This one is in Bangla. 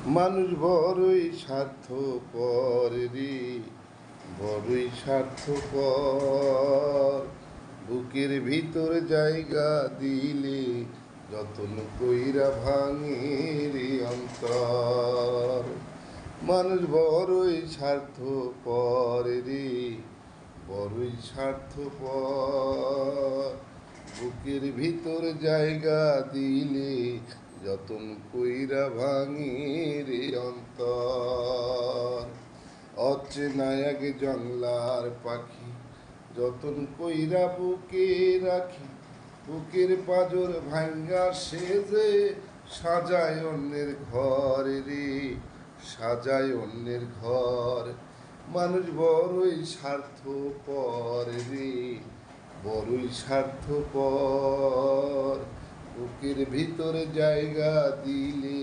মানুষ বড়ই স্বার্থপর রে, বড়ই স্বার্থপর। বুকের ভিতর জায়গা দিলে যতন কইরা ভাঙে রে অন্তর। মানুষ বড়ই স্বার্থপর রে, বড়ই স্বার্থপর। বুকের ভিতর জায়গা দিলে যতন কইরা ভাঙি রে অন্তর। অচেনা এক জংলার পাখি যতন কইরা বুকে রাখি, বুকের পাজর ভাঙ্গা সেজে সাজায় অন্যের ঘর রে, সাজায় অন্যের ঘর। মানুষ বড়ই স্বার্থপর রে, বড়ই স্বার্থপর। বুকের ভিতরে জায়গা দিলে